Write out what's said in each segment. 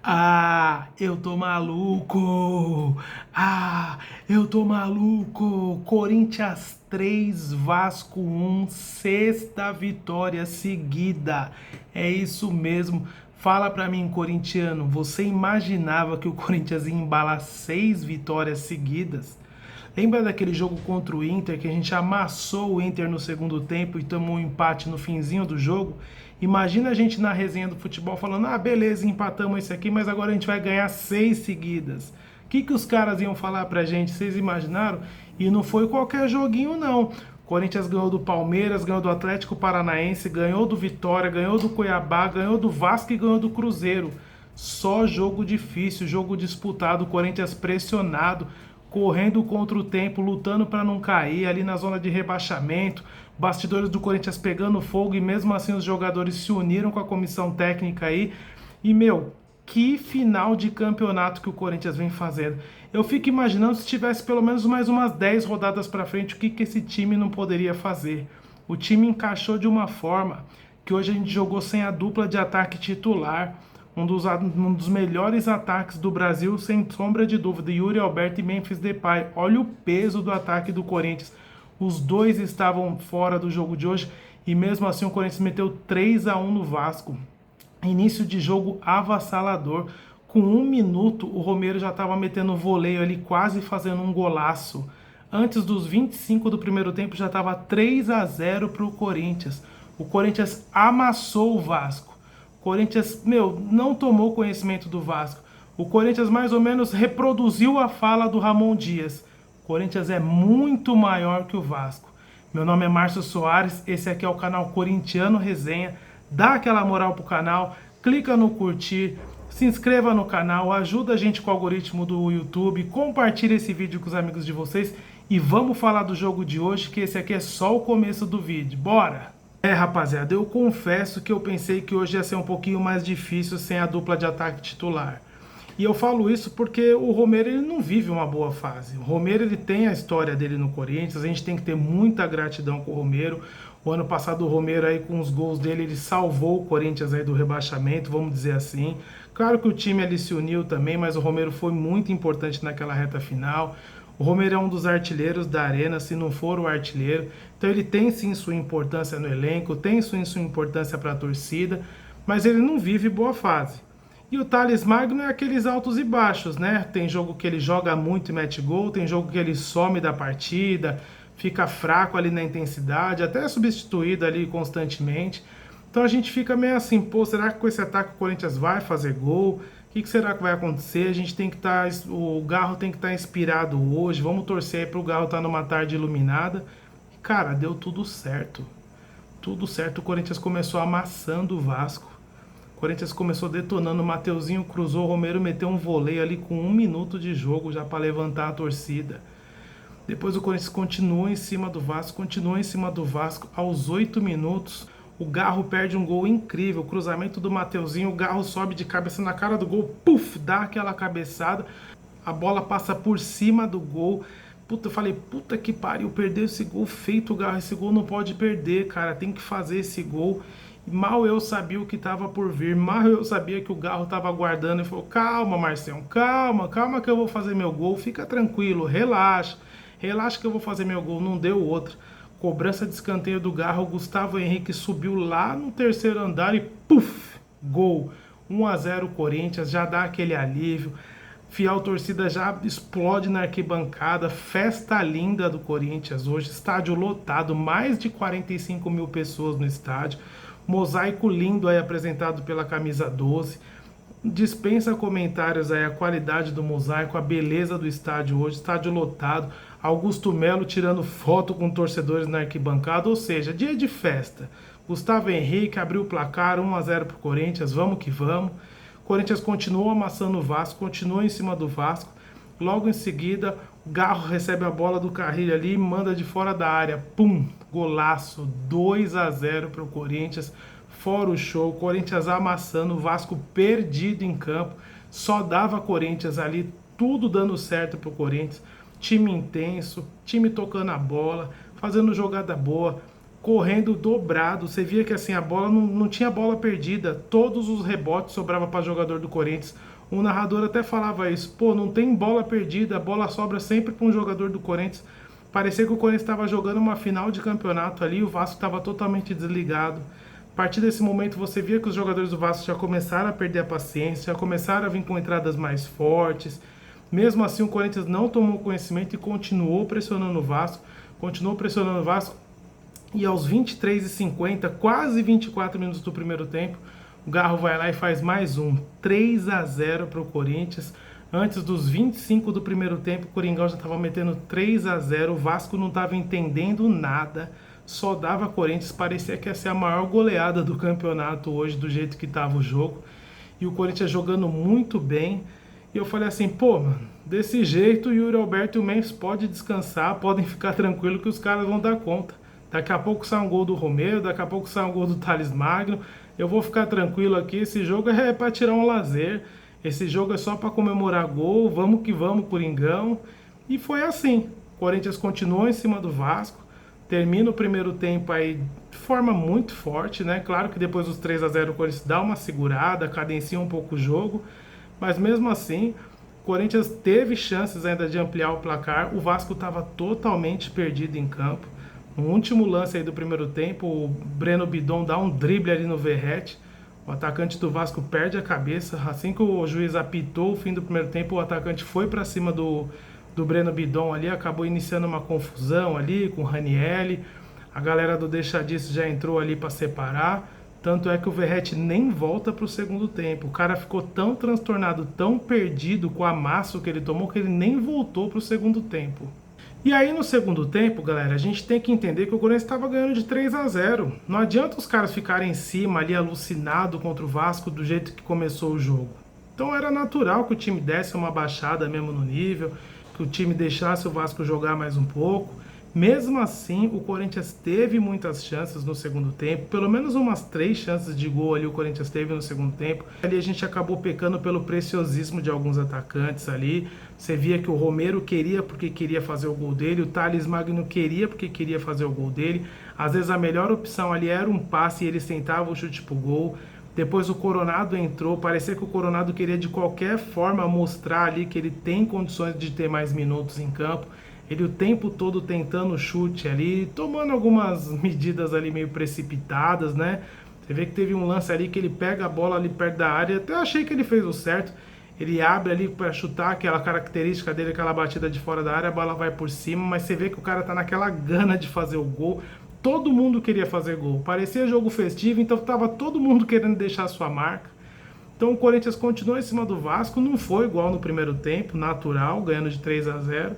Ah, eu tô maluco! Ah, eu tô maluco! Corinthians 3, Vasco 1, sexta vitória seguida. É isso mesmo. Fala pra mim, corintiano, você imaginava que o Corinthians ia embalar 6 vitórias seguidas? Lembra daquele jogo contra o Inter que a gente amassou o Inter no segundo tempo e tomou um empate no finzinho do jogo? Imagina a gente na resenha do futebol falando: ah, beleza, empatamos esse aqui, mas agora a gente vai ganhar 6 seguidas. O que os caras iam falar pra gente? Vocês imaginaram? E não foi qualquer joguinho, não. Corinthians ganhou do Palmeiras, ganhou do Atlético Paranaense, ganhou do Vitória, ganhou do Cuiabá, ganhou do Vasco e ganhou do Cruzeiro. Só jogo difícil, jogo disputado, Corinthians pressionado, correndo contra o tempo, lutando para não cair ali na zona de rebaixamento. Bastidores do Corinthians pegando fogo e mesmo assim os jogadores se uniram com a comissão técnica aí. E meu, que final de campeonato que o Corinthians vem fazendo. Eu fico imaginando se tivesse pelo menos mais umas 10 rodadas para frente, o que esse time não poderia fazer. O time encaixou de uma forma que hoje a gente jogou sem a dupla de ataque titular. Um dos melhores ataques do Brasil, sem sombra de dúvida, Yuri Alberto e Memphis Depay. Olha o peso do ataque do Corinthians. Os dois estavam fora do jogo de hoje e mesmo assim o Corinthians meteu 3-1 no Vasco. Início de jogo avassalador. Com 1 minuto, o Romero já estava metendo voleio ali, quase fazendo um golaço. Antes dos 25 do primeiro tempo, já estava 3-0 para o Corinthians. O Corinthians amassou o Vasco. O Corinthians, não tomou conhecimento do Vasco. O Corinthians mais ou menos reproduziu a fala do Ramon Dias. O Corinthians é muito maior que o Vasco. Meu nome é Márcio Soares, esse aqui é o canal Corintiano Resenha. Dá aquela moral pro canal, clica no curtir, se inscreva no canal, ajuda a gente com o algoritmo do YouTube, compartilha esse vídeo com os amigos de vocês e vamos falar do jogo de hoje, que esse aqui é só o começo do vídeo. Bora! Rapaziada, eu confesso que eu pensei que hoje ia ser um pouquinho mais difícil sem a dupla de ataque titular. E eu falo isso porque o Romero ele não vive uma boa fase. O Romero ele tem a história dele no Corinthians, a gente tem que ter muita gratidão com o Romero. O ano passado o Romero aí com os gols dele, ele salvou o Corinthians aí do rebaixamento, vamos dizer assim. Claro que o time ali se uniu também, mas o Romero foi muito importante naquela reta final. O Romero é um dos artilheiros da Arena, se não for o artilheiro. Então ele tem sim sua importância no elenco, tem sim sua importância para a torcida, mas ele não vive boa fase. E o Thales Magno é aqueles altos e baixos, né? Tem jogo que ele joga muito e mete gol, tem jogo que ele some da partida, fica fraco ali na intensidade, até é substituído ali constantemente. Então a gente fica meio assim, pô, será que com esse ataque o Corinthians vai fazer gol? O que será que vai acontecer? A gente tem que estar, o Garro tem que estar inspirado hoje, vamos torcer para o Garro estar numa tarde iluminada. E, cara, deu tudo certo. Tudo certo, o Corinthians começou amassando o Vasco. O Corinthians começou detonando, o Mateuzinho cruzou, o Romero meteu um voleio ali com 1 minuto de jogo já para levantar a torcida. Depois o Corinthians continuou em cima do Vasco, continuou em cima do Vasco. Aos 8 minutos, o Garro perde um gol incrível. O cruzamento do Mateuzinho, o Garro sobe de cabeça na cara do gol, puf, dá aquela cabeçada. A bola passa por cima do gol. Puta, eu falei, puta que pariu, perdeu esse gol feito, o Garro. Esse gol não pode perder, cara, tem que fazer esse gol. Mal eu sabia o que estava por vir, mal eu sabia que o Garro estava aguardando e falou: calma, Marcelo, calma, calma que eu vou fazer meu gol, fica tranquilo, relaxa, relaxa que eu vou fazer meu gol. Não deu outra. Cobrança de escanteio do Garro, o Gustavo Henrique subiu lá no terceiro andar e puf, gol. 1-0 Corinthians, já dá aquele alívio. Fiel torcida já explode na arquibancada, festa linda do Corinthians hoje, estádio lotado, mais de 45 mil pessoas no estádio. Mosaico lindo aí apresentado pela camisa 12. Dispensa comentários aí a qualidade do mosaico, a beleza do estádio hoje, estádio lotado. Augusto Melo tirando foto com torcedores na arquibancada, ou seja, dia de festa. Gustavo Henrique abriu o placar, 1-0 pro Corinthians, vamos que vamos. Corinthians continuou amassando o Vasco, continuou em cima do Vasco. Logo em seguida, o Garro recebe a bola do Carrilho ali e manda de fora da área. Pum! Golaço, 2-0 para o Corinthians. Fora o show, Corinthians amassando, o Vasco perdido em campo. Só dava Corinthians ali, tudo dando certo para o Corinthians. Time intenso, time tocando a bola, fazendo jogada boa. correndo dobrado. Você via que assim a bola não tinha bola perdida, todos os rebotes sobrava para jogador do Corinthians. O narrador até falava isso, pô, não tem bola perdida, a bola sobra sempre para um jogador do Corinthians. Parecia que o Corinthians estava jogando uma final de campeonato ali, o Vasco estava totalmente desligado. A partir desse momento você via que os jogadores do Vasco já começaram a perder a paciência, já começaram a vir com entradas mais fortes. Mesmo assim o Corinthians não tomou conhecimento e continuou pressionando o Vasco, e aos 23h50, quase 24 minutos do primeiro tempo, o Garro vai lá e faz mais um, 3-0 para o Corinthians. Antes dos 25 do primeiro tempo, o Coringão já estava metendo 3-0, o Vasco não estava entendendo nada, só dava Corinthians, parecia que ia ser a maior goleada do campeonato hoje, do jeito que estava o jogo. E o Corinthians jogando muito bem. E eu falei assim, pô, mano, desse jeito o Yuri Alberto e o Memphis podem descansar, podem ficar tranquilos que os caras vão dar conta. Daqui a pouco sai um gol do Romero, daqui a pouco sai um gol do Thales Magno. Eu vou ficar tranquilo aqui, esse jogo é para tirar um lazer. Esse jogo é só para comemorar gol, vamos que vamos, Coringão. E foi assim, o Corinthians continuou em cima do Vasco, termina o primeiro tempo aí de forma muito forte, né? Claro que depois dos 3-0 o Corinthians dá uma segurada, cadencia um pouco o jogo, mas mesmo assim, o Corinthians teve chances ainda de ampliar o placar, o Vasco estava totalmente perdido em campo. No último lance aí do primeiro tempo, o Breno Bidon dá um drible ali no Verratti, o atacante do Vasco perde a cabeça, assim que o juiz apitou o fim do primeiro tempo, o atacante foi para cima do Breno Bidon ali, acabou iniciando uma confusão ali com o Ranieri, a galera do Deixadiço já entrou ali para separar, tanto é que o Verratti nem volta para o segundo tempo, o cara ficou tão transtornado, tão perdido com o amasso que ele tomou, que ele nem voltou para o segundo tempo. E aí no segundo tempo, galera, a gente tem que entender que o Corinthians estava ganhando de 3-0. Não adianta os caras ficarem em cima ali, alucinado contra o Vasco do jeito que começou o jogo. Então era natural que o time desse uma baixada mesmo no nível, que o time deixasse o Vasco jogar mais um pouco. Mesmo assim, o Corinthians teve muitas chances no segundo tempo, pelo menos umas 3 chances de gol ali o Corinthians teve no segundo tempo. Ali a gente acabou pecando pelo preciosismo de alguns atacantes ali. Você via que o Romero queria porque queria fazer o gol dele, o Thales Magno queria porque queria fazer o gol dele. Às vezes a melhor opção ali era um passe e eles tentavam o chute pro gol. Depois o Coronado entrou, parecia que o Coronado queria de qualquer forma mostrar ali que ele tem condições de ter mais minutos em campo. Ele o tempo todo tentando chute ali, tomando algumas medidas ali meio precipitadas, né? Você vê que teve um lance ali que ele pega a bola ali perto da área, até achei que ele fez o certo. Ele abre ali para chutar, aquela característica dele, aquela batida de fora da área, a bola vai por cima, mas você vê que o cara tá naquela gana de fazer o gol. Todo mundo queria fazer gol, parecia jogo festivo, então tava todo mundo querendo deixar a sua marca. Então o Corinthians continuou em cima do Vasco, não foi igual no primeiro tempo, natural, ganhando de 3-0.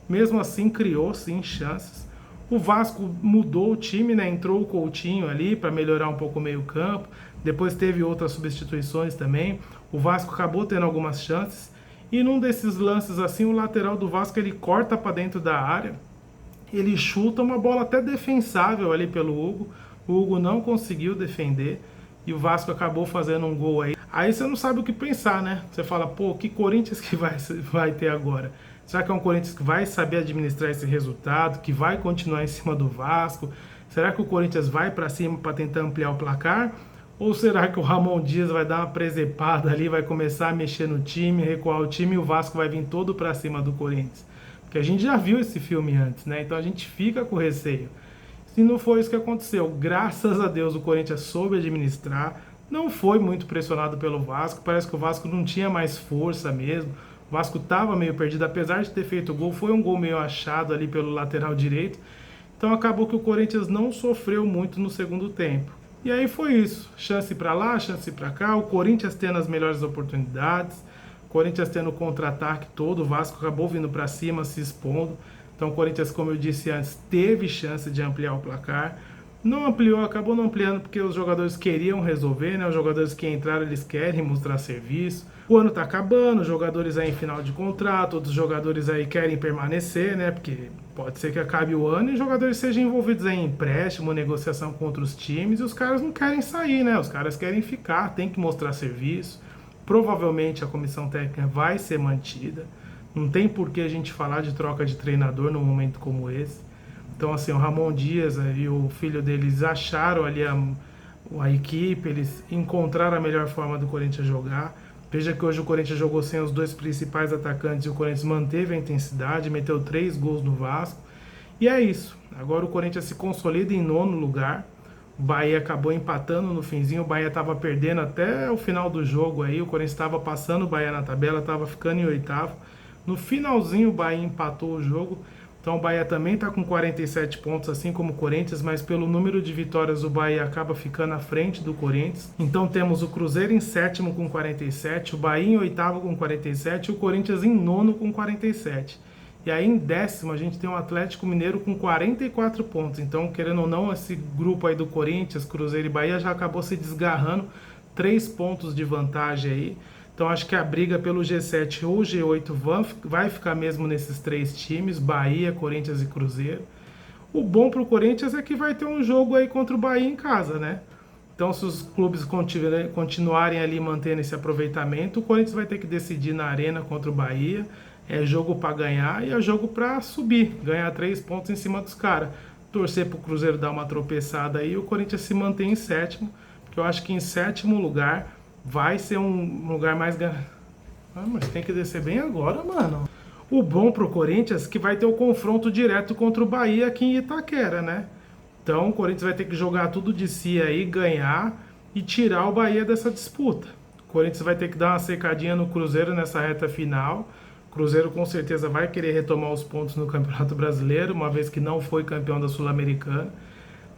Mesmo assim, criou sim chances. O Vasco mudou o time, né? Entrou o Coutinho ali para melhorar um pouco o meio-campo. Depois teve outras substituições também. O Vasco acabou tendo algumas chances. E num desses lances assim, o lateral do Vasco ele corta para dentro da área. Ele chuta uma bola até defensável ali pelo Hugo. O Hugo não conseguiu defender. E o Vasco acabou fazendo um gol aí. Aí você não sabe o que pensar, né? Você fala, pô, que Corinthians que vai ter agora? Será que é um Corinthians que vai saber administrar esse resultado, que vai continuar em cima do Vasco? Será que o Corinthians vai para cima para tentar ampliar o placar? Ou será que o Ramon Dias vai dar uma presepada ali, vai começar a mexer no time, recuar o time e o Vasco vai vir todo para cima do Corinthians? Porque a gente já viu esse filme antes, né? Então a gente fica com receio. Se não foi isso que aconteceu, graças a Deus o Corinthians soube administrar, não foi muito pressionado pelo Vasco, parece que o Vasco não tinha mais força mesmo. O Vasco estava meio perdido, apesar de ter feito o gol, foi um gol meio achado ali pelo lateral direito. Então acabou que o Corinthians não sofreu muito no segundo tempo. E aí foi isso, chance para lá, chance para cá, o Corinthians tendo as melhores oportunidades, o Corinthians tendo o contra-ataque todo, o Vasco acabou vindo para cima, se expondo. Então o Corinthians, como eu disse antes, teve chance de ampliar o placar. Não ampliou, acabou não ampliando porque os jogadores queriam resolver, né? Os jogadores que entraram, eles querem mostrar serviço. O ano tá acabando, os jogadores aí em final de contrato, outros jogadores aí querem permanecer, né? Porque pode ser que acabe o ano e os jogadores sejam envolvidos aí em empréstimo, negociação com outros times e os caras não querem sair, né? Os caras querem ficar, tem que mostrar serviço. Provavelmente a comissão técnica vai ser mantida. Não tem por que a gente falar de troca de treinador num momento como esse. Então, assim, o Ramon Dias e o filho deles acharam ali a equipe, eles encontraram a melhor forma do Corinthians jogar. Veja que hoje o Corinthians jogou sem os dois principais atacantes e o Corinthians manteve a intensidade, meteu 3 gols no Vasco. E é isso. Agora o Corinthians se consolida em 9º lugar. O Bahia acabou empatando no finzinho. O Bahia estava perdendo até o final do jogo aí. O Corinthians estava passando o Bahia na tabela, estava ficando em 8º. No finalzinho o Bahia empatou o jogo. Então o Bahia também está com 47 pontos, assim como o Corinthians, mas pelo número de vitórias o Bahia acaba ficando à frente do Corinthians. Então temos o Cruzeiro em 7º com 47, o Bahia em 8º com 47 e o Corinthians em 9º com 47. E aí em 10º a gente tem o Atlético Mineiro com 44 pontos. Então, querendo ou não, esse grupo aí do Corinthians, Cruzeiro e Bahia já acabou se desgarrando 3 pontos de vantagem aí. Então acho que a briga pelo G7 ou G8 vai ficar mesmo nesses 3 times, Bahia, Corinthians e Cruzeiro. O bom para o Corinthians é que vai ter um jogo aí contra o Bahia em casa, né? Então se os clubes continuarem ali mantendo esse aproveitamento, o Corinthians vai ter que decidir na arena contra o Bahia. É jogo para ganhar e é jogo para subir, ganhar 3 pontos em cima dos caras. Torcer para o Cruzeiro dar uma tropeçada aí e o Corinthians se manter em 7º, porque eu acho que em 7º lugar vai ser um lugar mais... mas tem que descer bem agora, mano. O bom pro Corinthians é que vai ter o confronto direto contra o Bahia aqui em Itaquera, né? Então o Corinthians vai ter que jogar tudo de si aí, ganhar e tirar o Bahia dessa disputa. O Corinthians vai ter que dar uma secadinha no Cruzeiro nessa reta final. O Cruzeiro com certeza vai querer retomar os pontos no Campeonato Brasileiro, uma vez que não foi campeão da Sul-Americana.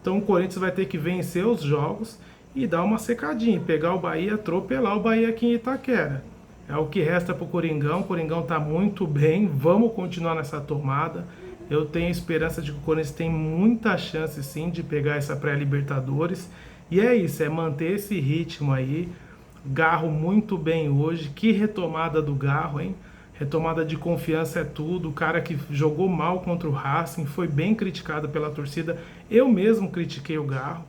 Então o Corinthians vai ter que vencer os jogos e dar uma secadinha, pegar o Bahia, atropelar o Bahia aqui em Itaquera. É o que resta para o Coringão. O Coringão está muito bem, vamos continuar nessa tomada. Eu tenho esperança de que o Corinthians tem muita chance sim de pegar essa pré-Libertadores. E é isso, é manter esse ritmo aí. Garro muito bem hoje, que retomada do Garro, hein? Retomada de confiança é tudo. O cara que jogou mal contra o Racing foi bem criticado pela torcida. Eu mesmo critiquei o Garro.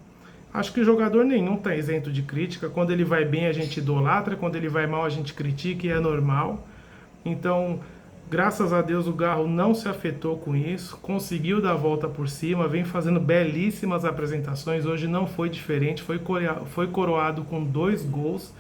Acho que jogador nenhum está isento de crítica. Quando ele vai bem a gente idolatra, quando ele vai mal a gente critica e é normal. Então, graças a Deus o Garro não se afetou com isso, conseguiu dar a volta por cima, vem fazendo belíssimas apresentações. Hoje não foi diferente, foi coroado com 2 gols.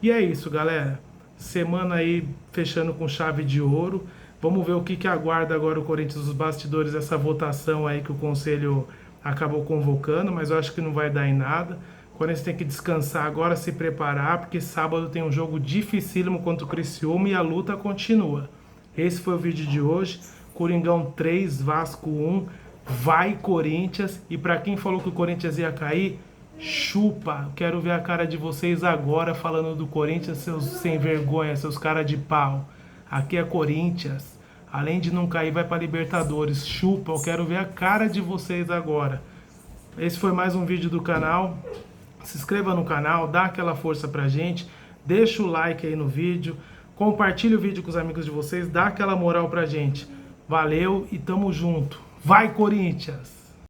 E é isso, galera. Semana aí fechando com chave de ouro. Vamos ver o que aguarda agora o Corinthians dos bastidores, essa votação aí que o Conselho acabou convocando, mas eu acho que não vai dar em nada. O Corinthians tem que descansar agora, se preparar, porque sábado tem um jogo dificílimo contra o Criciúma e a luta continua. Esse foi o vídeo de hoje. Coringão 3, Vasco 1. Vai Corinthians. E para quem falou que o Corinthians ia cair, chupa. Quero ver a cara de vocês agora falando do Corinthians, seus sem vergonha, seus cara de pau. Aqui é Corinthians. Além de não cair, vai para Libertadores. Chupa, eu quero ver a cara de vocês agora. Esse foi mais um vídeo do canal. Se inscreva no canal, dá aquela força pra gente. Deixa o like aí no vídeo. Compartilhe o vídeo com os amigos de vocês. Dá aquela moral pra gente. Valeu e tamo junto. Vai, Corinthians!